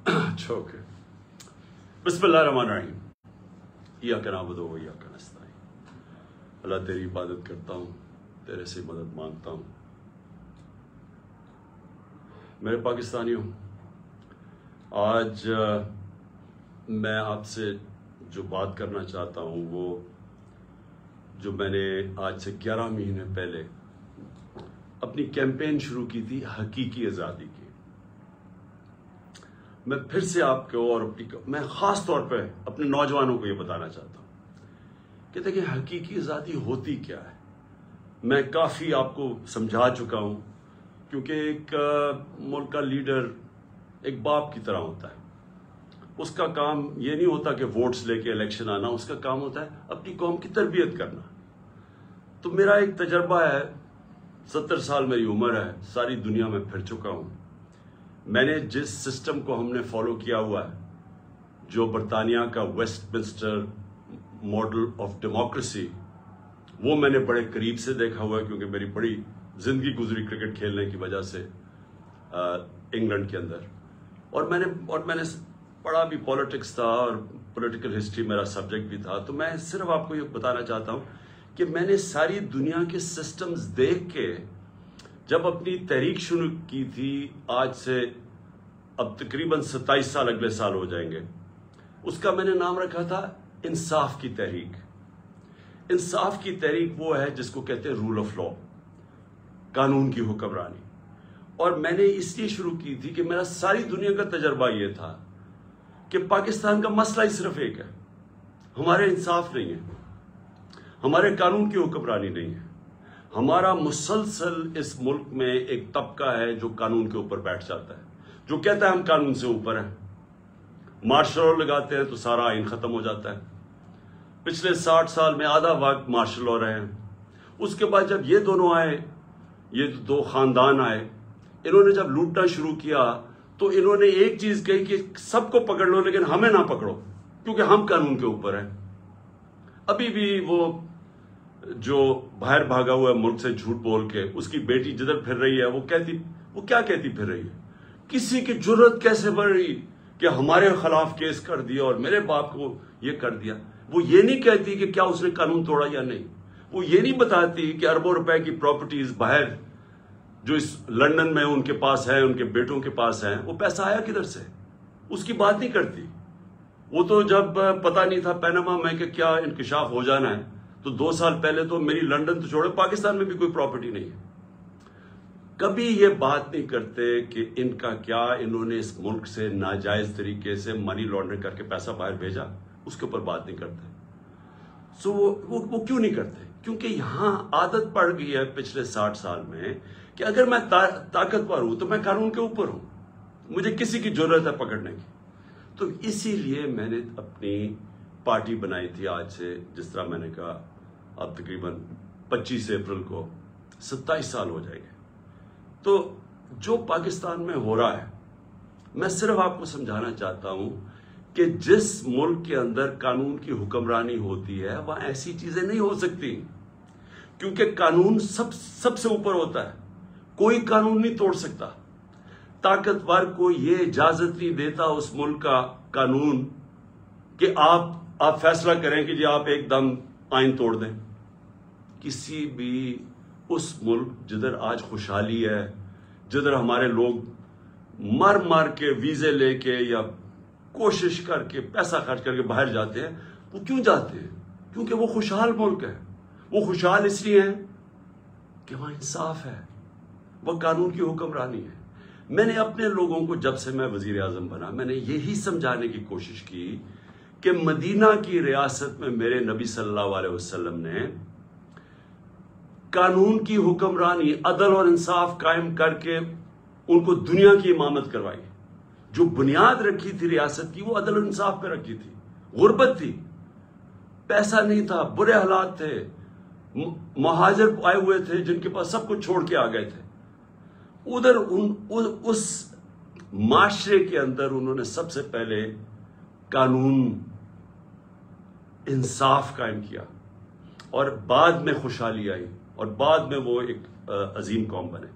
چھوکے بسم اللہ الرحمن الرحیم ایاک نعبد و ایاک نستعین۔ اللہ تیری عبادت کرتا ہوں، تیرے سے مدد مانگتا ہوں۔ میرے پاکستانیوں، آج میں آپ سے جو بات کرنا چاہتا ہوں وہ جو میں نے آج سے 11 مہینے پہلے اپنی کیمپین شروع کی تھی حقیقی آزادی کی، میں پھر سے آپ کو اور میں خاص طور پہ اپنے نوجوانوں کو یہ بتانا چاہتا ہوں کہ دیکھیں حقیقی آزادی ہوتی کیا ہے۔ میں کافی آپ کو سمجھا چکا ہوں، کیونکہ ایک ملک کا لیڈر ایک باپ کی طرح ہوتا ہے۔ اس کا کام یہ نہیں ہوتا کہ ووٹس لے کے الیکشن آنا، اس کا کام ہوتا ہے اپنی قوم کی تربیت کرنا۔ تو میرا ایک تجربہ ہے، 70 سال میری عمر ہے، ساری دنیا میں پھر چکا ہوں۔ میں نے جس سسٹم کو ہم نے فالو کیا ہوا ہے، جو برطانیہ کا Westminster model of democracy, وہ میں نے بڑے قریب سے دیکھا ہوا ہے، کیونکہ میری بڑی زندگی گزری کرکٹ کھیلنے کی وجہ سے انگلینڈ کے اندر، اور میں نے پڑھا بھی پالیٹکس تھا اور پولیٹیکل ہسٹری میرا سبجیکٹ بھی تھا۔ تو میں صرف آپ کو یہ بتانا چاہتا ہوں کہ میں نے ساری دنیا کے سسٹمز دیکھ کے جب اپنی تحریک شروع کی تھی، آج سے اب تقریباً 27 سال اگلے سال ہو جائیں گے، اس کا میں نے نام رکھا تھا انصاف کی تحریک۔ انصاف کی تحریک وہ ہے جس کو کہتے ہیں رول آف لا، قانون کی حکمرانی۔ اور میں نے اس لیے شروع کی تھی کہ میرا ساری دنیا کا تجربہ یہ تھا کہ پاکستان کا مسئلہ ہی صرف ایک ہے، ہمارے انصاف نہیں ہے، ہمارے قانون کی حکمرانی نہیں ہے۔ ہمارا مسلسل اس ملک میں ایک طبقہ ہے جو قانون کے اوپر بیٹھ جاتا ہے، جو کہتا ہے ہم قانون سے اوپر ہیں۔ مارشل لا لگاتے ہیں تو سارا آئین ختم ہو جاتا ہے۔ پچھلے 60 سال میں آدھا وقت مارشل لا رہے ہیں۔ اس کے بعد جب یہ دونوں آئے، یہ دو خاندان آئے، انہوں نے جب لوٹنا شروع کیا تو انہوں نے ایک چیز کہی کہ سب کو پکڑ لو لیکن ہمیں نہ پکڑو، کیونکہ ہم قانون کے اوپر ہیں۔ ابھی بھی وہ جو باہر بھاگا ہوا ہے ملک سے جھوٹ بول کے، اس کی بیٹی جدھر پھر رہی ہے وہ کیا کہتی پھر رہی ہے؟ کسی کی جرت کیسے بڑھ رہی کہ ہمارے خلاف کیس کر دیا اور میرے باپ کو یہ کر دیا؟ وہ یہ نہیں کہتی کہ کیا اس نے قانون توڑا یا نہیں۔ وہ یہ نہیں بتاتی کہ اربوں روپے کی پراپرٹیز باہر جو اس لندن میں ان کے پاس ہے، ان کے بیٹوں کے پاس ہیں، وہ پیسہ آیا کدھر سے؟ اس کی بات نہیں کرتی۔ وہ تو جب پتہ نہیں تھا پیناما میں کہ کیا انکشاف ہو جانا ہے، تو 2 سال پہلے تو میری لندن تو چھوڑے پاکستان میں بھی کوئی پراپرٹی نہیں ہے۔ کبھی یہ بات نہیں کرتے کہ ان کا کیا، انہوں نے اس ملک سے ناجائز طریقے سے منی لانڈرنگ کر کے پیسہ باہر بھیجا، اس کے اوپر بات نہیں کرتے۔ وہ کیوں نہیں کرتے؟ کیونکہ یہاں عادت پڑ گئی ہے پچھلے 60 سال میں کہ اگر میں طاقتور ہوں تو میں قانون کے اوپر ہوں، مجھے کسی کی ضرورت ہے پکڑنے کی۔ تو اسی لیے میں نے اپنی پارٹی بنائی تھی آج سے، جس طرح میں نے کہا اب تقریباً 25 اپریل کو 27 سال ہو جائیں گے۔ تو جو پاکستان میں ہو رہا ہے، میں صرف آپ کو سمجھانا چاہتا ہوں کہ جس ملک کے اندر قانون کی حکمرانی ہوتی ہے وہاں ایسی چیزیں نہیں ہو سکتی، کیونکہ قانون سب سے اوپر ہوتا ہے، کوئی قانون نہیں توڑ سکتا۔ طاقتور کو یہ اجازت نہیں دیتا اس ملک کا قانون کہ آپ فیصلہ کریں کہ جی آپ ایک دم آئین توڑ دیں۔ کسی بھی اس ملک جدھر آج خوشحالی ہے، جدھر ہمارے لوگ مر کے ویزے لے کے یا کوشش کر کے پیسہ خرچ کر کے باہر جاتے ہیں، وہ کیوں جاتے ہیں؟ کیونکہ وہ خوشحال ملک ہے۔ وہ خوشحال اس لیے ہیں کہ وہاں انصاف ہے، وہ قانون کی حکمرانی ہے۔ میں نے اپنے لوگوں کو جب سے میں وزیر اعظم بنا، میں نے یہی سمجھانے کی کوشش کی کہ مدینہ کی ریاست میں میرے نبی صلی اللہ علیہ وسلم نے قانون کی حکمرانی، عدل اور انصاف قائم کر کے ان کو دنیا کی امامت کروائی۔ جو بنیاد رکھی تھی ریاست کی وہ عدل اور انصاف پہ رکھی تھی۔ غربت تھی، پیسہ نہیں تھا، برے حالات تھے، مہاجر آئے ہوئے تھے جن کے پاس سب کچھ چھوڑ کے آ گئے تھے۔ ادھر اس معاشرے کے اندر انہوں نے سب سے پہلے قانون انصاف قائم کیا، اور بعد میں خوشحالی آئی، اور بعد میں وہ ایک عظیم قوم بنے۔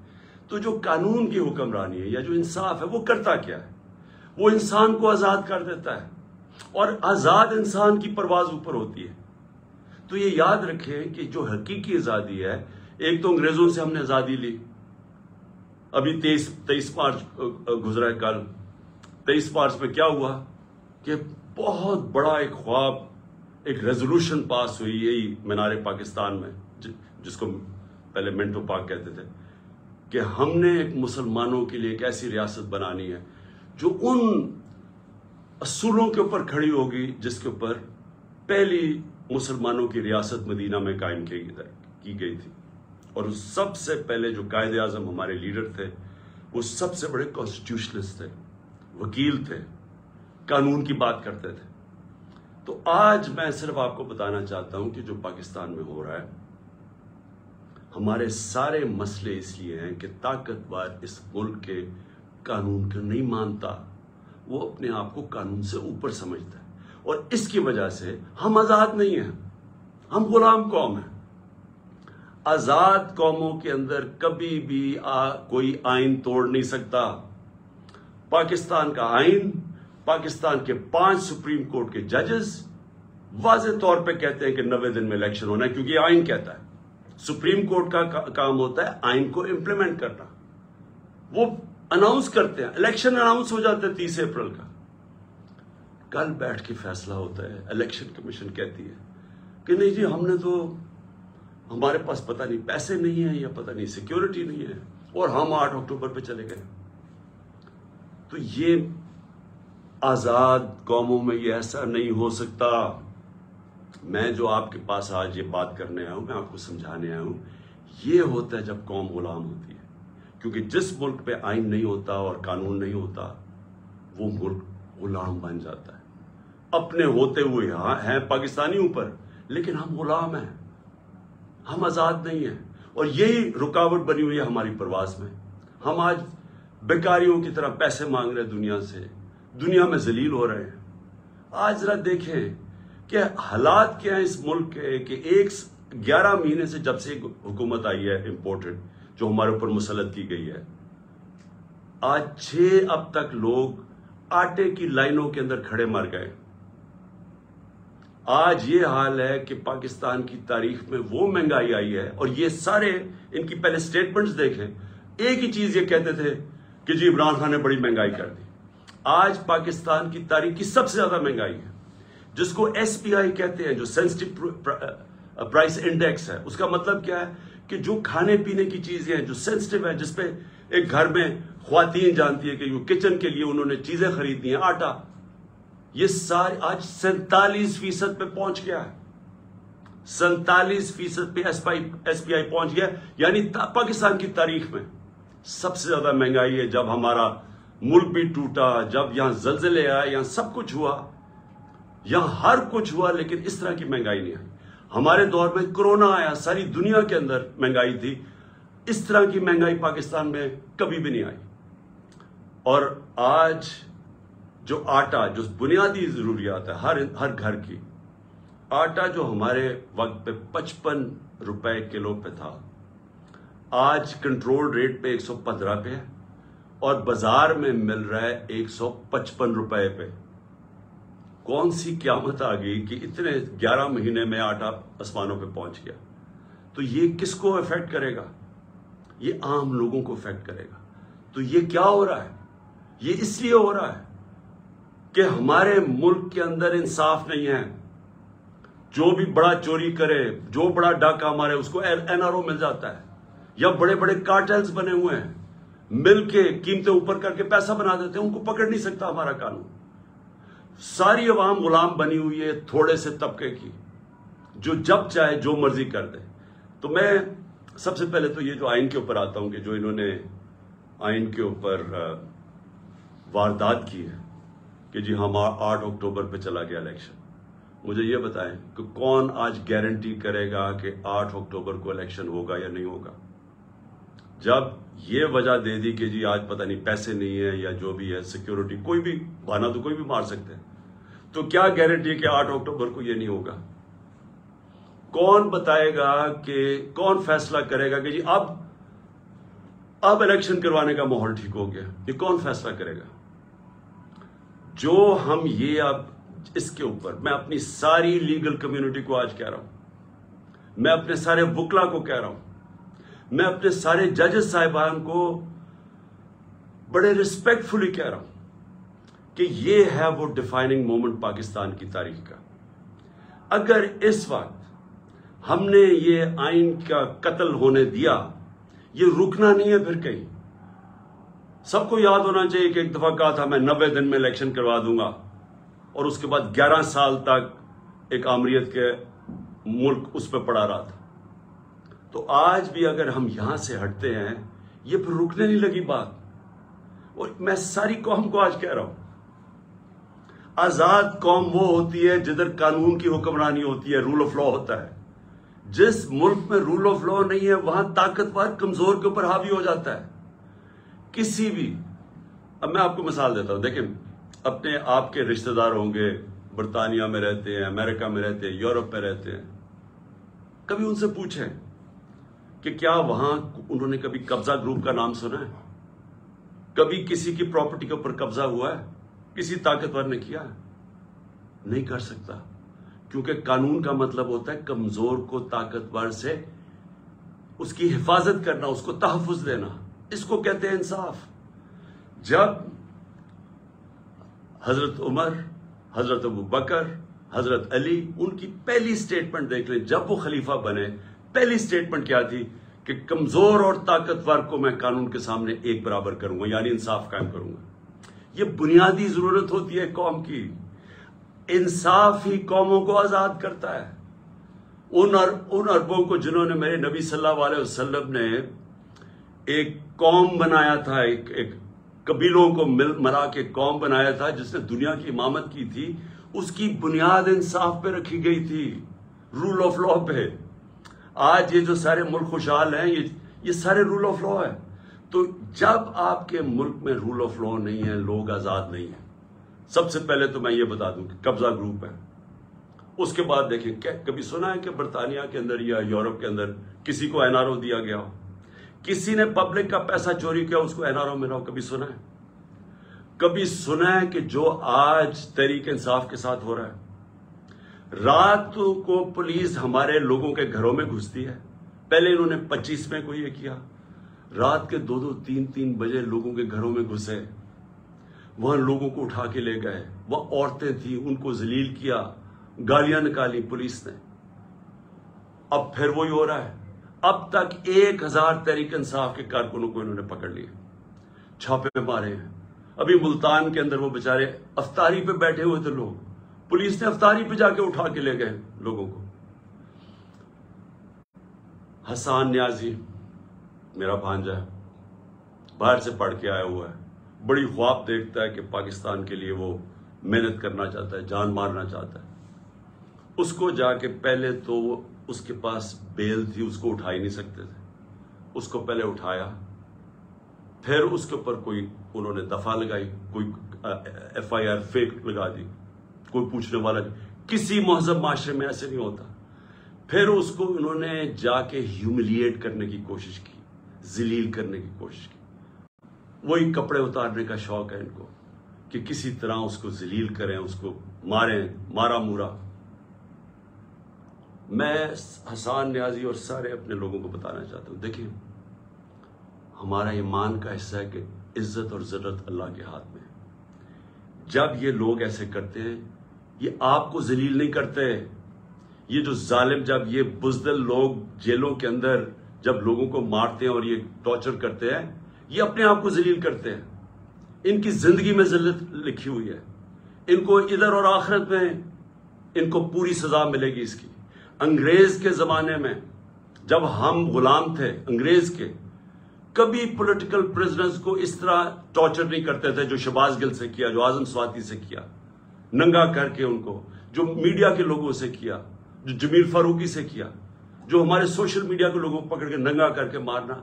تو جو قانون کی حکمرانی ہے یا جو انصاف ہے وہ کرتا کیا ہے؟ وہ انسان کو آزاد کر دیتا ہے، اور آزاد انسان کی پرواز اوپر ہوتی ہے۔ تو یہ یاد رکھیں کہ جو حقیقی آزادی ہے، ایک تو انگریزوں سے ہم نے آزادی لی، ابھی 23 مارچ گزرا ہے کل، 23 مارچ میں کیا ہوا کہ بہت بڑا ایک خواب، ایک ریزولوشن پاس ہوئی یہی مینار پاکستان میں، جس کو پہلے منٹو پاک کہتے تھے، کہ ہم نے ایک مسلمانوں کے لیے ایک ایسی ریاست بنانی ہے جو ان اصولوں کے اوپر کھڑی ہوگی جس کے اوپر پہلی مسلمانوں کی ریاست مدینہ میں قائم کی گئی تھی۔ اور سب سے پہلے جو قائد اعظم ہمارے لیڈر تھے، وہ سب سے بڑے کانسٹیٹیوشنسٹ تھے، وکیل تھے، قانون کی بات کرتے تھے۔ تو آج میں صرف آپ کو بتانا چاہتا ہوں کہ جو پاکستان میں ہو رہا ہے، ہمارے سارے مسئلے اس لیے ہیں کہ طاقتور اس ملک کے قانون کو نہیں مانتا، وہ اپنے آپ کو قانون سے اوپر سمجھتا ہے، اور اس کی وجہ سے ہم آزاد نہیں ہیں، ہم غلام قوم ہیں۔ آزاد قوموں کے اندر کبھی بھی کوئی آئین توڑ نہیں سکتا۔ پاکستان کا آئین، پاکستان کے 5 سپریم کورٹ کے ججز واضح طور پہ کہتے ہیں کہ 90 دن میں الیکشن ہونا ہے، کیونکہ یہ آئین کہتا ہے۔ سپریم کورٹ کا کام ہوتا ہے آئین کو امپلیمنٹ کرنا۔ وہ اناؤنس کرتے ہیں، الیکشن اناؤنس ہو جاتا ہے 30 اپریل کا، کل بیٹھ کے فیصلہ ہوتا ہے۔ الیکشن کمیشن کہتی ہے کہ نہیں جی، ہم نے تو، ہمارے پاس پتہ نہیں پیسے نہیں ہیں یا پتہ نہیں سیکیورٹی نہیں ہے، اور ہم 8 اکتوبر پہ چلے گئے۔ تو یہ آزاد قوموں میں یہ ایسا نہیں ہو سکتا۔ میں جو آپ کے پاس آج یہ بات کرنے آیا ہوں، میں آپ کو سمجھانے آیا ہوں، یہ ہوتا ہے جب قوم غلام ہوتی ہے، کیونکہ جس ملک پہ آئین نہیں ہوتا اور قانون نہیں ہوتا، وہ ملک غلام بن جاتا ہے۔ اپنے ہوتے ہوئے ہیں پاکستانی اوپر، لیکن ہم غلام ہیں، ہم آزاد نہیں ہیں، اور یہی رکاوٹ بنی ہوئی ہے ہماری پرواز میں۔ ہم آج بیکاریوں کی طرح پیسے مانگ رہے ہیں دنیا سے، دنیا میں ذلیل ہو رہے ہیں۔ آج ذرا دیکھیں کہ حالات کیا ہیں اس ملک کے، کہ 11 مہینے سے جب سے حکومت آئی ہے امپورٹڈ، جو ہمارے اوپر مسلط کی گئی ہے، آج 6 اب تک لوگ آٹے کی لائنوں کے اندر کھڑے مر گئے۔ آج یہ حال ہے کہ پاکستان کی تاریخ میں وہ مہنگائی آئی ہے، اور یہ سارے ان کی پہلے سٹیٹمنٹس دیکھیں، ایک ہی چیز یہ کہتے تھے کہ جی عمران خان نے بڑی مہنگائی کر دی۔ آج پاکستان کی تاریخ کی سب سے زیادہ مہنگائی ہے، جس کو SPI کہتے ہیں، جو سینسٹیو پرائس انڈیکس ہے۔ اس کا مطلب کیا ہے کہ جو کھانے پینے کی چیزیں ہیں جو سینسٹیو ہے، جس پہ ایک گھر میں خواتین جانتی ہے کہ جو کچن کے لیے انہوں نے چیزیں خریدنی ہیں، آٹا، یہ سارے آج 47% پہ پہنچ گیا ہے۔ 47% پہ SPI پہنچ گیا، یعنی پاکستان کی تاریخ میں سب سے زیادہ مہنگائی ہے۔ جب ہمارا ملک بھی ٹوٹا، جب یہاں زلزلے آئے، یہاں سب کچھ ہوا، یہاں ہر کچھ ہوا، لیکن اس طرح کی مہنگائی نہیں آئی۔ ہمارے دور میں کرونا آیا، ساری دنیا کے اندر مہنگائی تھی، اس طرح کی مہنگائی پاکستان میں کبھی بھی نہیں آئی۔ اور آج جو آٹا، جو بنیادی ضروریات ہے ہر گھر کی، آٹا جو ہمارے وقت پہ 55 روپے کلو پہ تھا، آج کنٹرول ریٹ پہ 115 پہ ہے، اور بازار میں مل رہا ہے 155 روپے پہ۔ کون سی قیامت آ گئی کہ اتنے 11 مہینے میں آٹا آسمانوں پہ پہنچ گیا؟ تو یہ کس کو افیکٹ کرے گا؟ یہ عام لوگوں کو افیکٹ کرے گا۔ تو یہ کیا ہو رہا ہے؟ یہ اس لیے ہو رہا ہے کہ ہمارے ملک کے اندر انصاف نہیں ہے۔ جو بھی بڑا چوری کرے، جو بڑا ڈاکہ مارے، اس کو NRO مل جاتا ہے، یا بڑے بڑے کارٹلز بنے ہوئے ہیں، مل کے قیمتیں اوپر کر کے پیسہ بنا دیتے ہیں، ان کو پکڑ نہیں سکتا ہمارا قانون۔ ساری عوام غلام بنی ہوئی ہے تھوڑے سے طبقے کی، جو جب چاہے جو مرضی کر دے۔ تو میں سب سے پہلے تو یہ جو آئین کے اوپر آتا ہوں، کہ جو انہوں نے آئین کے اوپر واردات کی ہے کہ جی ہم 8 اکتوبر پہ چلا گیا الیکشن، مجھے یہ بتائیں کہ کون آج گارنٹی کرے گا کہ 8 اکتوبر کو الیکشن ہوگا یا نہیں ہوگا؟ جب یہ وجہ دے دی کہ جی آج پتہ نہیں پیسے نہیں ہے یا جو بھی ہے، سیکیورٹی، کوئی بھی بہانہ تو کوئی بھی مار سکتے ہیں، تو کیا گارنٹی ہے کہ 8 اکتوبر کو یہ نہیں ہوگا؟ کون بتائے گا کہ کون فیصلہ کرے گا کہ جی اب الیکشن کروانے کا ماحول ٹھیک ہو گیا؟ یہ کون فیصلہ کرے گا؟ جو ہم یہ اب اس کے اوپر میں اپنی ساری لیگل کمیونٹی کو آج کہہ رہا ہوں، میں اپنے سارے وکلا کو کہہ رہا ہوں، میں اپنے سارے ججز صاحبان کو بڑے ریسپیکٹ فلی کہہ رہا ہوں کہ یہ ہے وہ ڈیفائننگ مومنٹ پاکستان کی تاریخ کا۔ اگر اس وقت ہم نے یہ آئین کا قتل ہونے دیا، یہ رکنا نہیں ہے پھر کہیں۔ سب کو یاد ہونا چاہیے کہ ایک دفعہ کہا تھا میں 90 دن میں الیکشن کروا دوں گا، اور اس کے بعد 11 سال تک ایک آمریت کے ملک اس پہ پڑا رہا تھا۔ تو آج بھی اگر ہم یہاں سے ہٹتے ہیں، یہ پھر رکنے نہیں لگی بات۔ اور میں ساری قوم کو آج کہہ رہا ہوں، آزاد قوم وہ ہوتی ہے جدھر قانون کی حکمرانی ہوتی ہے، رول آف لا ہوتا ہے۔ جس ملک میں رول آف لا نہیں ہے، وہاں طاقتور کمزور کے اوپر حاوی ہو جاتا ہے۔ کسی بھی، اب میں آپ کو مثال دیتا ہوں، دیکھیں اپنے آپ کے رشتہ دار ہوں گے، برطانیہ میں رہتے ہیں، امریکہ میں رہتے ہیں، یورپ میں رہتے ہیں، کبھی ان سے پوچھیں کہ کیا وہاں انہوں نے کبھی قبضہ گروپ کا نام سنا ہے؟ کبھی کسی کی پراپرٹی کے اوپر قبضہ ہوا ہے؟ کسی طاقتور نے کیا ہے؟ نہیں کر سکتا، کیونکہ قانون کا مطلب ہوتا ہے کمزور کو طاقتور سے اس کی حفاظت کرنا، اس کو تحفظ دینا۔ اس کو کہتے ہیں انصاف۔ جب حضرت عمر، حضرت ابو بکر، حضرت علی، ان کی پہلی سٹیٹمنٹ دیکھ لیں، جب وہ خلیفہ بنے پہلی سٹیٹمنٹ کیا تھی کہ کمزور اور طاقتور کو میں قانون کے سامنے ایک برابر کروں گا، یعنی انصاف قائم کروں گا۔ یہ بنیادی ضرورت ہوتی ہے قوم کی۔ انصاف ہی قوموں کو آزاد کرتا ہے۔ ان اربوں کو جنہوں نے میرے نبی صلی اللہ علیہ وسلم نے ایک قوم بنایا تھا، ایک قبیلوں کو ملا کے قوم بنایا تھا جس نے دنیا کی امامت کی تھی، اس کی بنیاد انصاف پہ رکھی گئی تھی، رول آف لا پہ۔ آج یہ جو سارے ملک خوشحال ہیں، یہ سارے رول آف لا ہے۔ تو جب آپ کے ملک میں رول آف لا نہیں ہے، لوگ آزاد نہیں ہیں۔ سب سے پہلے تو میں یہ بتا دوں کہ قبضہ گروپ ہے۔ اس کے بعد دیکھیں، کبھی سنا ہے کہ برطانیہ کے اندر یا یورپ کے اندر کسی کو NRO دیا گیا ہو؟ کسی نے پبلک کا پیسہ چوری کیا، اس کو NRO ملا ہو؟ کبھی سنا ہے؟ کبھی سنا ہے کہ جو آج تحریک انصاف کے ساتھ ہو رہا ہے؟ رات کو پولیس ہمارے لوگوں کے گھروں میں گھستی ہے۔ پہلے انہوں نے 25 میں کو یہ کیا، رات کے 2-2 3-3 بجے لوگوں کے گھروں میں گھسے، وہاں لوگوں کو اٹھا کے لے گئے، وہ عورتیں تھیں ان کو ذلیل کیا، گالیاں نکالی پولیس نے۔ اب پھر وہی ہو رہا ہے۔ اب تک 1000 تحریک انصاف کے کارکنوں کو انہوں نے پکڑ لیا، چھاپے مارے ہیں۔ ابھی ملتان کے اندر وہ بیچارے افطاری پہ بیٹھے ہوئے تھے لوگ، پولیس نے افطاری پہ جا کے اٹھا کے لے گئے لوگوں کو۔ حسان نیازی میرا بھانجا ہے، باہر سے پڑھ کے آیا ہوا ہے، بڑی خواب دیکھتا ہے کہ پاکستان کے لیے وہ محنت کرنا چاہتا ہے، جان مارنا چاہتا ہے۔ اس کو جا کے پہلے تو اس کے پاس بیل تھی، اس کو اٹھا ہی نہیں سکتے تھے، اس کو پہلے اٹھایا، پھر اس کے اوپر کوئی انہوں نے دفعہ لگائی، کوئی FIR فیک لگا دی، کوئی پوچھنے والا نہیں۔ کسی مہذب معاشرے میں ایسے نہیں ہوتا۔ پھر اس کو انہوں نے جا کے ہیوملیٹ کرنے کی کوشش کی، ذلیل کرنے کی کوشش کی۔ وہی کپڑے اتارنے کا شوق ہے ان کو کہ کسی طرح اس کو ذلیل کریں، اس کو ماریں، مارا مورا۔ میں حسان نیازی اور سارے اپنے لوگوں کو بتانا چاہتا ہوں، دیکھیں ہمارا ایمان کا حصہ ہے کہ عزت اور ذلت اللہ کے ہاتھ میں ہے۔ جب یہ لوگ ایسے کرتے ہیں، یہ آپ کو ذلیل نہیں کرتے۔ یہ جو ظالم، جب یہ بزدل لوگ جیلوں کے اندر جب لوگوں کو مارتے ہیں اور یہ ٹارچر کرتے ہیں، یہ اپنے آپ کو ذلیل کرتے ہیں۔ ان کی زندگی میں ذلت لکھی ہوئی ہے، ان کو ادھر اور آخرت میں ان کو پوری سزا ملے گی اس کی۔ انگریز کے زمانے میں جب ہم غلام تھے انگریز کے، کبھی پولیٹیکل پرزنرز کو اس طرح ٹارچر نہیں کرتے تھے جو شہباز گل سے کیا، جو اعظم سواتی سے کیا، ننگا کر کے ان کو، جو میڈیا کے لوگوں سے کیا، جو جمیل فاروقی سے کیا، جو ہمارے سوشل میڈیا کے لوگوں کو پکڑ کے ننگا کر کے مارنا۔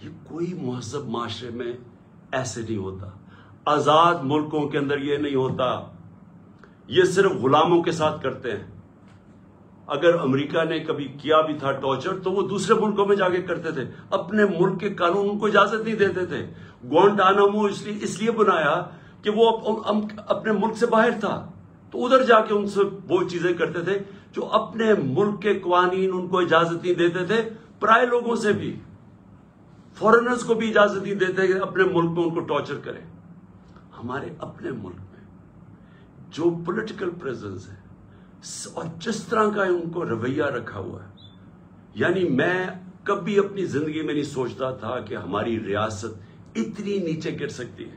یہ کوئی مہذب معاشرے میں ایسے نہیں ہوتا، آزاد ملکوں کے اندر یہ نہیں ہوتا۔ یہ صرف غلاموں کے ساتھ کرتے ہیں۔ اگر امریکہ نے کبھی کیا بھی تھا ٹارچر تو وہ دوسرے ملکوں میں جا کے کرتے تھے، اپنے ملک کے قانون ان کو اجازت نہیں دیتے تھے۔ گوانٹانامو اس لیے بنایا کہ وہ اپنے ملک سے باہر تھا تو ادھر جا کے ان سے وہ چیزیں کرتے تھے جو اپنے ملک کے قوانین ان کو اجازت نہیں دیتے تھے، پرائے لوگوں سے بھی، فورنرز کو بھی اجازت نہیں دیتے کہ اپنے ملک میں ان کو ٹارچر کریں۔ ہمارے اپنے ملک میں جو پولیٹیکل پریزنس ہے اور جس طرح کا ان کو رویہ رکھا ہوا ہے، یعنی میں کبھی اپنی زندگی میں نہیں سوچتا تھا کہ ہماری ریاست اتنی نیچے گر سکتی ہے۔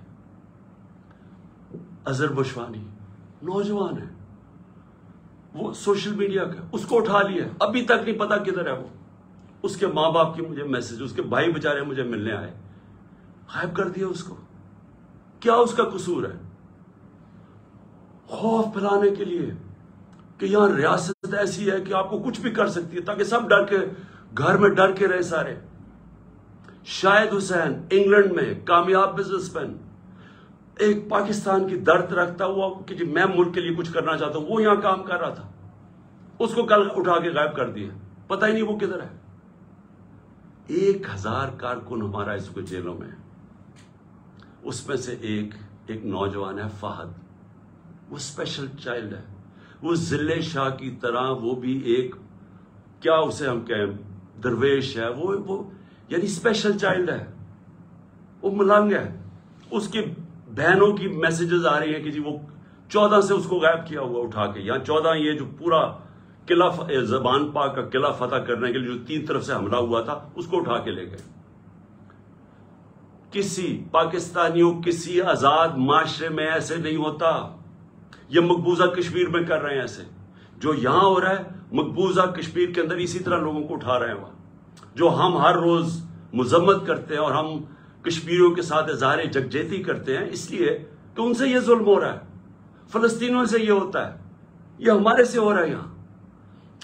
اظہر بشوانی نوجوان ہے، وہ سوشل میڈیا کا، اس کو اٹھا لیا، ابھی تک نہیں پتا کدھر ہے وہ۔ اس کے ماں باپ کی مجھے میسج، اس کے بھائی بےچارے مجھے ملنے آئے، غائب کر دیا اس کو۔ کیا اس کا قصور ہے؟ خوف پھیلانے کے لیے کہ یہاں ریاست ایسی ہے کہ آپ کو کچھ بھی کر سکتی ہے، تاکہ سب ڈر کے گھر میں ڈر کے رہے سارے۔ شاہد حسین انگلینڈ میں کامیاب بزنس مین، ایک پاکستان کی درد رکھتا ہوا کہ جی میں ملک کے لیے کچھ کرنا چاہتا ہوں، وہ یہاں کام کر رہا تھا، اس کو کل اٹھا کے غائب کر دیا، پتہ ہی نہیں وہ کدھر ہے۔ 1000 کارکن ہمارا اس کو جیلوں میں ہے، اس میں سے ایک نوجوان ہے فہد، وہ اسپیشل چائلڈ ہے، وہ ضلع شاہ کی طرح، وہ بھی ایک کیا اسے ہم کہیں درویش ہے، وہ یعنی اسپیشل چائلڈ ہے، وہ ملنگ ہے۔ اس کی بہنوں کی میسیجز آ رہی ہیں کہ جی وہ 14 سے اس کو غائب کیا ہوا اٹھا کے، یہاں 14 یہ جو پورا قلعہ زبان پاک کا قلعہ فتح کرنے کے لیے جو 3 طرف سے حملہ ہوا تھا اس کو اٹھا کے لے گئے۔ کسی پاکستانیوں کسی آزاد معاشرے میں ایسے نہیں ہوتا، یہ مقبوضہ کشمیر میں کر رہے ہیں ایسے، جو یہاں ہو رہا ہے مقبوضہ کشمیر کے اندر اسی طرح لوگوں کو اٹھا رہے ہیں وہاں، جو ہم ہر روز مذمت کرتے ہیں اور ہم کشمیریوں کے ساتھ اظہار یکجہتی کرتے ہیں اس لیے کہ ان سے یہ ظلم ہو رہا ہے، فلسطینیوں سے یہ ہوتا ہے، یہ ہمارے سے ہو رہا ہے یہاں،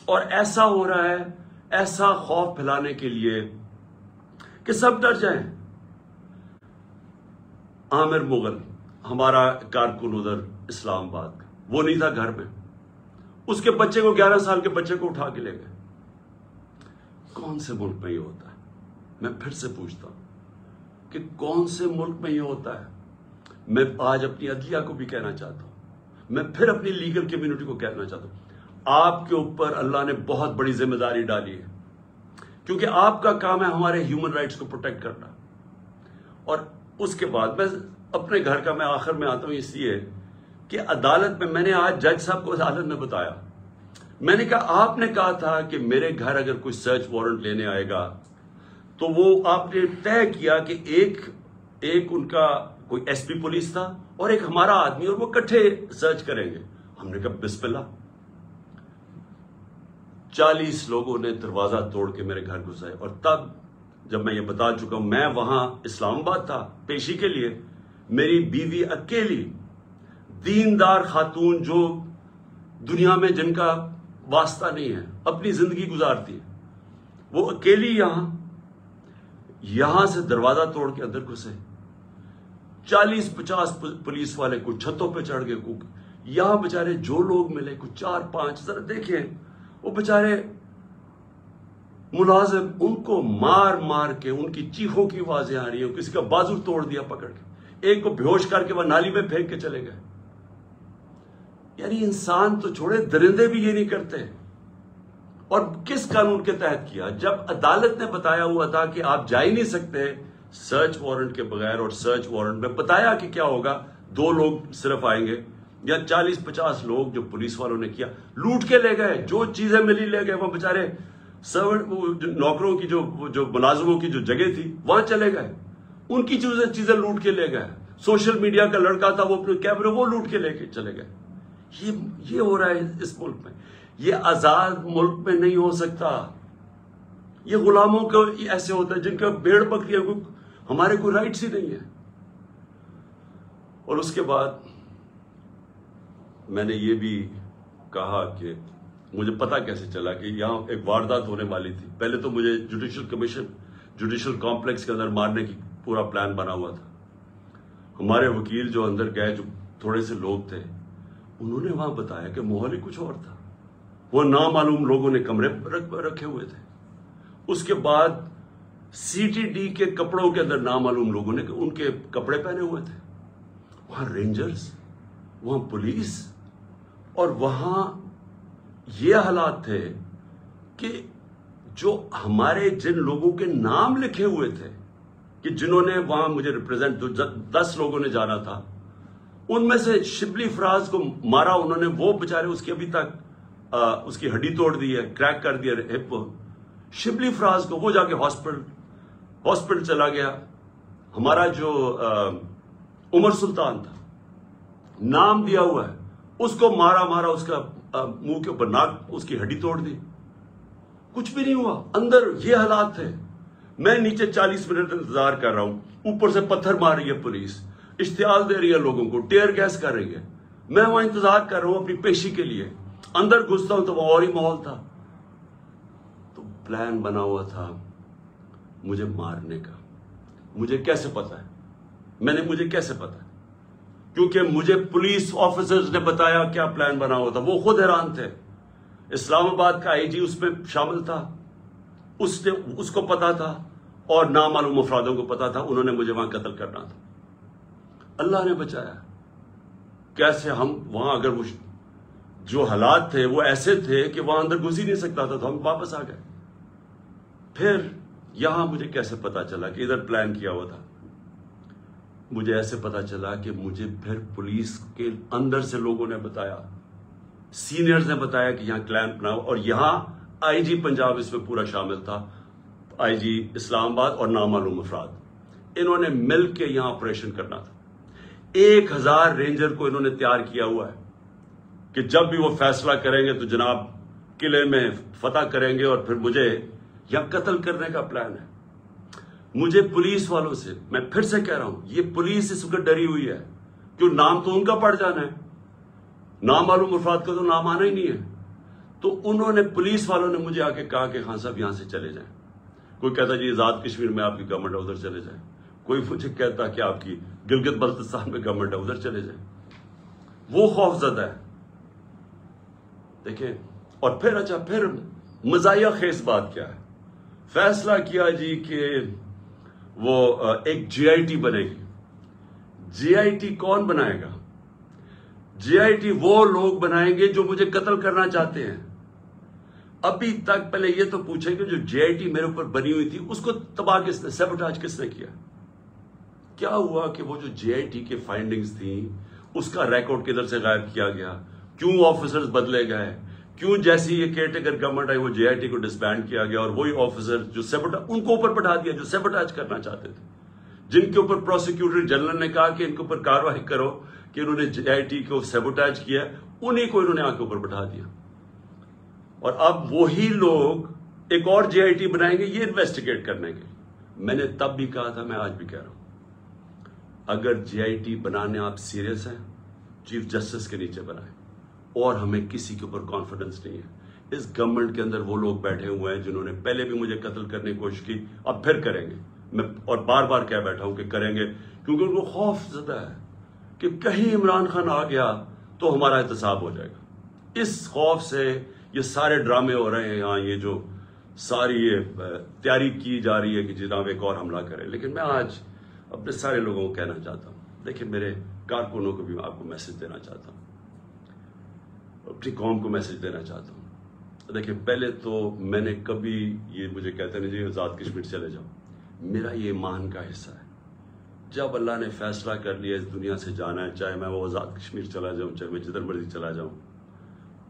اور ایسا ہو رہا ہے ایسا خوف پھیلانے کے لیے کہ سب ڈر جائیں۔ عامر مغل ہمارا کارکن ادھر اسلام آباد کا، وہ نہیں تھا گھر میں، اس کے بچے کو 11 سال کے بچے کو اٹھا کے لے گئے۔ کون سے ملک میں یہ ہوتا ہے؟ میں پھر سے پوچھتا ہوں کہ کون سے ملک میں یہ ہوتا ہے؟ میں آج اپنی عدلیہ کو بھی کہنا چاہتا ہوں، میں پھر اپنی لیگل کمیونٹی کو کہنا چاہتا ہوں، آپ کے اوپر اللہ نے بہت بڑی ذمہ داری ڈالی ہے، کیونکہ آپ کا کام ہے ہمارے ہیومن رائٹس کو پروٹیکٹ کرنا۔ اور اس کے بعد میں اپنے گھر کا میں آخر میں آتا ہوں اس لیے کہ عدالت میں نے آج جج صاحب کو عدالت میں بتایا، میں نے کہا آپ نے کہا تھا کہ میرے گھر اگر کوئی سرچ وارنٹ لینے آئے گا تو وہ آپ نے طے کیا کہ ایک ان کا کوئی ایس پی پولیس تھا اور ایک ہمارا آدمی، اور وہ کٹھے سرچ کریں گے۔ ہم نے کہا بسم اللہ۔ 40 لوگوں نے دروازہ توڑ کے میرے گھر گھسائے، اور تب جب میں یہ بتا چکا ہوں میں وہاں اسلام آباد تھا پیشی کے لیے، میری بیوی اکیلی دیندار خاتون جو دنیا میں جن کا واسطہ نہیں ہے اپنی زندگی گزارتی ہے، وہ اکیلی یہاں سے دروازہ توڑ کے اندر گھسے۔ 40-50 پولیس والے کچھ چھتوں پہ چڑھ گئے، یہاں بےچارے جو لوگ ملے کچھ 4-5، ذرا دیکھیں وہ بےچارے ملازم، ان کو مار مار کے ان کی چیخوں کی آوازیں آ رہی ہیں، کسی کا بازو توڑ دیا پکڑ کے، ایک کو بیہوش کر کے وہ نالی میں پھینک کے چلے گئے۔ یعنی انسان تو چھوڑے درندے بھی یہ نہیں کرتے۔ اور کس قانون کے تحت کیا؟ جب عدالت نے بتایا ہوا تھا کہ آپ جا ہی نہیں سکتے سرچ وارنٹ کے بغیر، اور سرچ وارنٹ میں بتایا کہ کیا ہوگا، 2 لوگ صرف آئیں گے یا 40-50 لوگ جو پولیس والوں نے کیا، لوٹ کے لے گئے، جو چیزیں ملی لے گئے، وہ بےچارے نوکروں کی جو ملازموں کی جو جگہ تھی وہاں چلے گئے، ان کی چیزیں لوٹ کے لے گئے۔ سوشل میڈیا کا لڑکا تھا، وہ اپنے کیمرے وہ لوٹ کے لے کے چلے گئے۔ یہ ہو رہا ہے اس ملک میں، یہ آزاد ملک میں نہیں ہو سکتا۔ یہ غلاموں کو ایسے ہوتا ہے جن کا بھیڑ بکریاں کو ہمارے کوئی رائٹس ہی نہیں ہے۔ اور اس کے بعد میں نے یہ بھی کہا کہ مجھے پتا کیسے چلا کہ یہاں ایک واردات ہونے والی تھی۔ پہلے تو مجھے جوڈیشل کمپلیکس کے اندر مارنے کی پورا پلان بنا ہوا تھا۔ ہمارے وکیل جو اندر گئے، جو تھوڑے سے لوگ تھے، انہوں نے وہاں بتایا کہ ماحول ہی کچھ اور تھا، وہ نامعلوم لوگوں نے کمرے رکھے ہوئے تھے۔ اس کے بعد CTD کے کپڑوں کے اندر نامعلوم لوگوں نے ان کے کپڑے پہنے ہوئے تھے، وہاں رینجرز، وہاں پولیس، اور وہاں یہ حالات تھے کہ جو ہمارے جن لوگوں کے نام لکھے ہوئے تھے کہ جنہوں نے وہاں مجھے ریپرزینٹ 10 لوگوں نے جانا تھا، ان میں سے شبلی فراز کو مارا انہوں نے، وہ بےچارے اس کی ابھی تک اس کی ہڈی توڑ دی ہے، کریک کر دیا ہپ۔ شبلی فراز کو وہ جا کے ہاسپٹل چلا گیا۔ ہمارا جو عمر سلطان تھا، نام دیا ہوا ہے، اس کو مارا، اس کا منہ کے اوپر ناک، اس کی ہڈی توڑ دی، کچھ بھی نہیں ہوا۔ اندر یہ حالات تھے، میں نیچے 40 منٹ انتظار کر رہا ہوں، اوپر سے پتھر مار رہی ہے پولیس، اشتعال دے رہی ہے لوگوں کو، ٹیئر گیس کر رہی ہے، میں وہاں انتظار کر رہا ہوں اپنی پیشی کے لیے۔ اندر گھستا ہوں تو وہ اور ہی ماحول تھا۔ تو پلان بنا ہوا تھا مجھے مارنے کا۔ مجھے کیسے پتا ہے؟ مجھے کیسے پتا ہے؟ کیونکہ مجھے پولیس آفیسرز نے بتایا کیا پلان بنا ہوا تھا، وہ خود حیران تھے۔ اسلام آباد کا آئی جی اس میں شامل تھا، اس کو پتا تھا، اور نامعلوم افرادوں کو پتا تھا، انہوں نے مجھے وہاں قتل کرنا تھا۔ اللہ نے بچایا۔ کیسے ہم وہاں، اگر وہ جو حالات تھے وہ ایسے تھے کہ وہاں اندر گھس ہی نہیں سکتا تھا، تو ہم واپس آ گئے۔ پھر یہاں مجھے کیسے پتا چلا کہ ادھر پلان کیا ہوا تھا؟ مجھے ایسے پتا چلا کہ مجھے پھر پولیس کے اندر سے لوگوں نے بتایا، سینئرز نے بتایا کہ یہاں پلان بناؤ، اور یہاں آئی جی پنجاب اس میں پورا شامل تھا، آئی جی اسلام آباد اور نامعلوم افراد، انہوں نے مل کے یہاں آپریشن کرنا تھا۔ 1000 رینجر کو انہوں نے تیار کیا ہوا ہے کہ جب بھی وہ فیصلہ کریں گے تو جناب قلعے میں فتح کریں گے، اور پھر مجھے یہاں قتل کرنے کا پلان ہے۔ مجھے پولیس والوں سے، میں پھر سے کہہ رہا ہوں، یہ پولیس اس وقت ڈری ہوئی ہے، کیوں نام تو ان کا پڑ جانا ہے، نامعلوم افراد کا تو نام آنا ہی نہیں ہے۔ تو انہوں نے، پولیس والوں نے مجھے آ کے کہا کہ خان صاحب یہاں سے چلے جائیں۔ کوئی کہتا جی آزاد کشمیر میں آپ کی گورنمنٹ ہے، ادھر چلے جائیں۔ کوئی مجھے کہتا کہ آپ کی گلگت بلتستان میں گورنمنٹ ہے، ادھر چلے جائیں۔ وہ خوف زدہ ہے، دیکھیں۔ اور پھر مزاحیہ خیز بات کیا ہے؟ فیصلہ کیا جی کہ وہ ایک جی آئی ٹی بنے گی۔ جی آئی ٹی کون بنائے گا؟ جی آئی ٹی وہ لوگ بنائیں گے جو مجھے قتل کرنا چاہتے ہیں۔ ابھی تک پہلے یہ تو پوچھیں کہ جو جی آئی ٹی میرے اوپر بنی ہوئی تھی اس کو تباہ کس نے، سیبوٹاج کس نے کیا؟ کیا ہوا کہ وہ جو جی آئی ٹی کے فائنڈنگز تھیں اس کا ریکارڈ کدھر سے غائب کیا گیا؟ کیوں آفیسرز بدلے گئے؟ کیوں جیسی یہ کیئر ٹیکر گورنمنٹ آئی وہ جے آئی ٹی کو ڈسبینڈ کیا گیا، اور وہی آفیسر جو ان کو اوپر بٹھا دیا جو سیبوٹاج کرنا چاہتے تھے، جن کے اوپر پروسیکیوٹر جنرل نے کہا کہ ان کے اوپر کارروائی کرو کہ انہوں نے جے آئی ٹی کو سیبوٹاج کیا، انہی کو انہوں نے آ کے اوپر بٹھا دیا۔ اور اب وہی لوگ ایک اور جے آئی ٹی بنائیں گے یہ انویسٹیگیٹ کرنے کے۔ میں نے تب بھی کہا تھا، میں آج بھی کہہ رہا ہوں، اگر جے آئی ٹی بنانے آپ سیریس ہیں، چیف جسٹس کے نیچے بنائیں، اور ہمیں کسی کے اوپر کانفیڈنس نہیں ہے۔ اس گورنمنٹ کے اندر وہ لوگ بیٹھے ہوئے ہیں جنہوں نے پہلے بھی مجھے قتل کرنے کی کوشش کی، اب پھر کریں گے، میں اور بار بار کہہ بیٹھا ہوں کہ کریں گے، کیونکہ ان کو خوف زدہ ہے کہ کہیں عمران خان آ گیا تو ہمارا احتساب ہو جائے گا۔ اس خوف سے یہ سارے ڈرامے ہو رہے ہیں یہاں، یہ جو ساری یہ تیاری کی جا رہی ہے کہ جناب ایک اور حملہ کرے۔ لیکن میں آج اپنے سارے لوگوں کو کہنا چاہتا ہوں، دیکھیں میرے کارکنوں کو بھی میں آپ کو میسج دینا چاہتا ہوں، اپنی قوم کو میسج دینا چاہتا ہوں۔ دیکھیں پہلے تو میں نے کبھی، یہ مجھے کہتے ہیں جی آزاد کشمیر چلے جاؤ، میرا یہ ایمان کا حصہ ہے، جب اللہ نے فیصلہ کر لیا اس دنیا سے جانا ہے، چاہے میں وہ آزاد کشمیر چلا جاؤں، چاہے میں جدھر مرضی چلا جاؤں،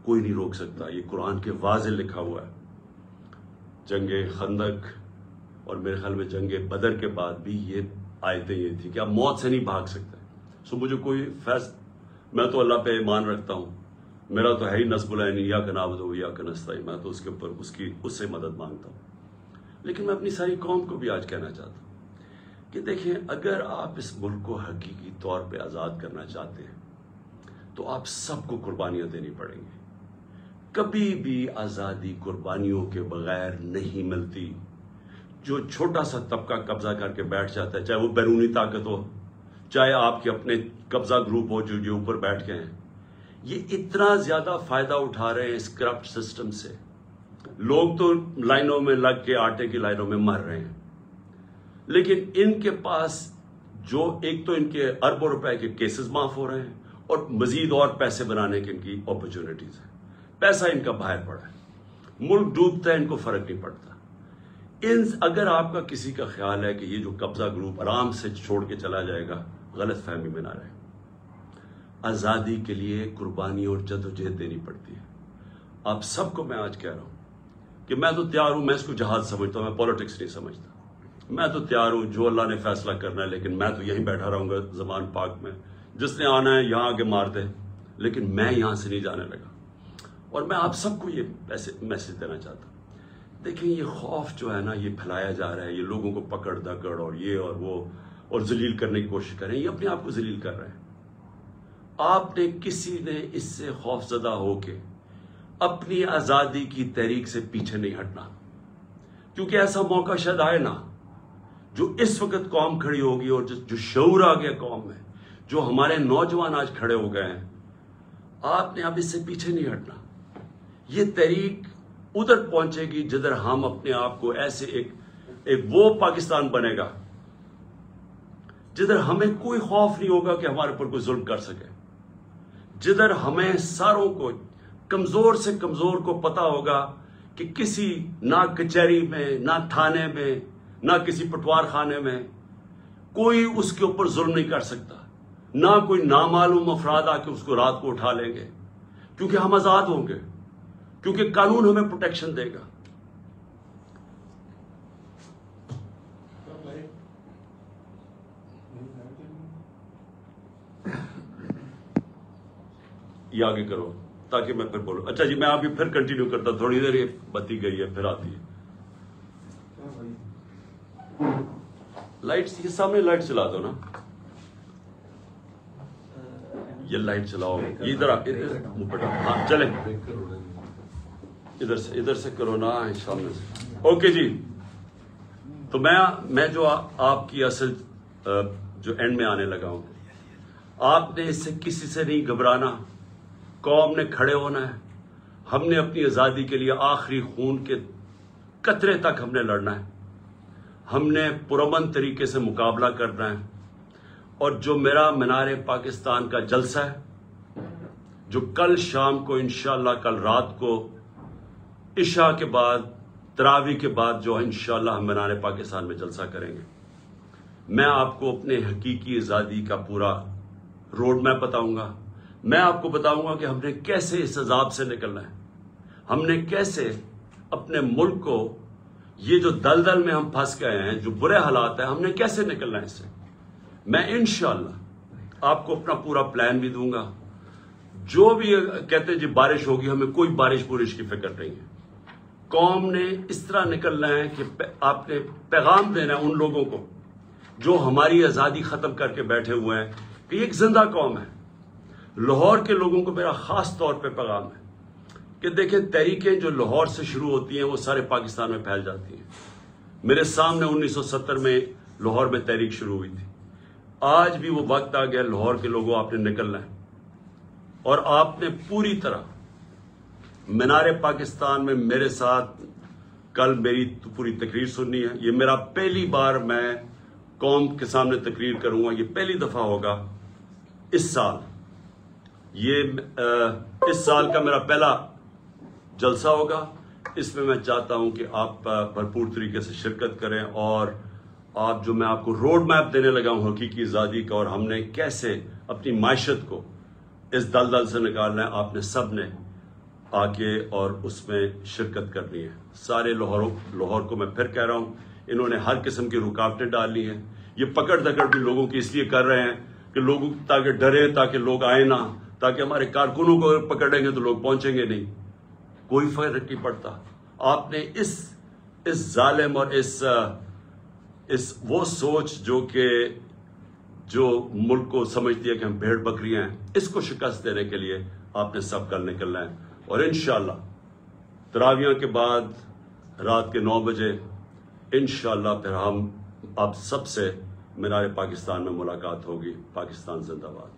کوئی نہیں روک سکتا۔ یہ قرآن کے واضح لکھا ہوا ہے۔ جنگ خندق اور میرے خیال میں جنگ بدر کے بعد بھی یہ آیتیں یہ تھی کہ آپ موت سے نہیں بھاگ سکتے۔ سو مجھے کوئی میں تو اللہ پہ ایمان رکھتا ہوں، میرا تو ہے ہی نصب العین ایاک نعبد و ایاک نستعین، میں تو اس کے اوپر اس سے مدد مانگتا ہوں۔ لیکن میں اپنی ساری قوم کو بھی آج کہنا چاہتا ہوں کہ دیکھیں اگر آپ اس ملک کو حقیقی طور پہ آزاد کرنا چاہتے ہیں تو آپ سب کو قربانیاں دینی پڑیں گی۔ کبھی بھی آزادی قربانیوں کے بغیر نہیں ملتی۔ جو چھوٹا سا طبقہ قبضہ کر کے بیٹھ جاتا ہے، چاہے وہ بیرونی طاقت ہو، چاہے آپ کے اپنے قبضہ گروپ ہو جو اوپر بیٹھ گئے ہیں، یہ اتنا زیادہ فائدہ اٹھا رہے ہیں اس کرپٹ سسٹم سے۔ لوگ تو لائنوں میں لگ کے آٹے کی لائنوں میں مر رہے ہیں، لیکن ان کے پاس جو ایک تو ان کے اربوں روپے کے کیسز معاف ہو رہے ہیں اور مزید اور پیسے بنانے کی ان کی اپرچونٹیز ہیں. پیسہ ان کا باہر پڑا ہے, ملک ڈوبتا ہے, ان کو فرق نہیں پڑتا. اگر آپ کا کسی کا خیال ہے کہ یہ جو قبضہ گروپ آرام سے چھوڑ کے چلا جائے گا, غلط فہمی میں نہ رہے. آزادی کے لیے قربانی اور جدوجہد دینی پڑتی ہے. آپ سب کو میں آج کہہ رہا ہوں کہ میں تو تیار ہوں, میں اس کو جہاد سمجھتا ہوں, میں پولیٹکس نہیں سمجھتا. میں تو تیار ہوں, جو اللہ نے فیصلہ کرنا ہے, لیکن میں تو یہیں بیٹھا رہوں گا زمان پاک میں. جس نے آنا ہے یہاں آگے مار دے, لیکن میں یہاں سے نہیں جانے لگا. اور میں آپ سب کو یہ میسج دینا چاہتا ہوں. دیکھیں, یہ خوف جو ہے نا, یہ پھیلایا جا رہا ہے, یہ لوگوں کو پکڑ دکڑ اور یہ اور وہ اور ذلیل کرنے کی کوشش کر رہے ہیں. یہ اپنے آپ کو ذلیل کر رہے ہیں. آپ نے کسی نے اس سے خوف زدہ ہو کے اپنی آزادی کی تحریک سے پیچھے نہیں ہٹنا, کیونکہ ایسا موقع شاید آئے نا جو اس وقت قوم کھڑی ہوگی اور جو شعور آ گیا قوم میں, جو ہمارے نوجوان آج کھڑے ہو گئے ہیں. آپ نے اب اس سے پیچھے نہیں ہٹنا. یہ تحریک ادھر پہنچے گی جدھر ہم اپنے آپ کو ایسے ایک وہ پاکستان بنے گا جدھر ہمیں کوئی خوف نہیں ہوگا کہ ہمارے اوپر کوئی ظلم کر سکے, جدھر ہمیں ساروں کو, کمزور سے کمزور کو پتا ہوگا کہ کسی نہ کچہری میں, نہ تھانے میں, نہ کسی پٹوار خانے میں کوئی اس کے اوپر ظلم نہیں کر سکتا. نہ کوئی نامعلوم افراد آ کے اس کو رات کو اٹھا لیں گے, کیونکہ ہم آزاد ہوں گے, کیونکہ قانون ہمیں پروٹیکشن دے گا. یہ آگے کرو تاکہ میں پھر بولوں. اچھا جی, میں آپ پھر کنٹینیو کرتا, تھوڑی دیر یہ بتی گئی ہے پھر آتی ہے. لائٹس, یہ سامنے لائٹ چلا دو نا, یہ لائٹ چلاؤ, یہ ادھر ہاں چلیں, ادھر سے کرو نا, سامنے سے. اوکے جی, تو میں جو آپ کی اصل جو اینڈ میں آنے لگا ہوں, آپ نے اس سے کسی سے نہیں گھبرانا. قوم نے کھڑے ہونا ہے. ہم نے اپنی آزادی کے لیے آخری خون کے قطرے تک ہم نے لڑنا ہے. ہم نے پرامن طریقے سے مقابلہ کرنا ہے. اور جو میرا مینار پاکستان کا جلسہ ہے, جو کل شام کو انشاءاللہ, کل رات کو عشاء کے بعد, تراویح کے بعد جو انشاءاللہ ہم مینار پاکستان میں جلسہ کریں گے, میں آپ کو اپنے حقیقی آزادی کا پورا روڈ میپ بتاؤں گا. میں آپ کو بتاؤں گا کہ ہم نے کیسے اس عذاب سے نکلنا ہے, ہم نے کیسے اپنے ملک کو, یہ جو دلدل میں ہم پھنس گئے ہیں, جو برے حالات ہیں, ہم نے کیسے نکلنا ہے اس سے. میں انشاءاللہ آپ کو اپنا پورا پلان بھی دوں گا. جو بھی کہتے ہیں جی بارش ہوگی, ہمیں کوئی بارش کی فکر نہیں ہے. قوم نے اس طرح نکلنا ہے کہ آپ نے پیغام دینا ہے ان لوگوں کو جو ہماری آزادی ختم کر کے بیٹھے ہوئے ہیں کہ یہ ایک زندہ قوم ہے. لاہور کے لوگوں کو میرا خاص طور پہ پیغام ہے کہ دیکھیں, تحریکیں جو لاہور سے شروع ہوتی ہیں وہ سارے پاکستان میں پھیل جاتی ہیں. میرے سامنے 1970 میں لاہور میں تحریک شروع ہوئی تھی. آج بھی وہ وقت آ گیا, لاہور کے لوگوں آپ نے نکلنا ہے اور آپ نے پوری طرح مینار پاکستان میں میرے ساتھ کل میری پوری تقریر سننی ہے. یہ میرا پہلی بار میں قوم کے سامنے تقریر کروں گا, یہ پہلی دفعہ ہوگا اس سال. یہ اس سال کا میرا پہلا جلسہ ہوگا. اس میں چاہتا ہوں کہ آپ بھرپور طریقے سے شرکت کریں اور آپ جو میں آپ کو روڈ میپ دینے لگا ہوں حقیقی آزادی کا, اور ہم نے کیسے اپنی معیشت کو اس دلدل سے نکالنا ہے, آپ نے سب نے آ کے اور اس میں شرکت کرنی ہے. سارے لاہور کو میں پھر کہہ رہا ہوں, انہوں نے ہر قسم کی رکاوٹیں ڈالی ہیں. یہ پکڑ دکڑ بھی لوگوں کی اس لیے کر رہے ہیں کہ لوگ تاکہ ڈرے, تاکہ لوگ آئے نہ, تاکہ ہمارے کارکنوں کو پکڑیں گے تو لوگ پہنچیں گے نہیں. کوئی فرق نہیں پڑتا. آپ نے اس ظالم اور اس وہ سوچ جو ملک کو سمجھتی ہے کہ ہم بھیڑ بکریاں ہیں, اس کو شکست دینے کے لیے آپ نے سب کل نکلنا ہے. اور انشاءاللہ تراویح کے بعد رات کے 9 بجے انشاءاللہ پھر ہم آپ سب سے مینار پاکستان میں ملاقات ہوگی. پاکستان زندہ باد.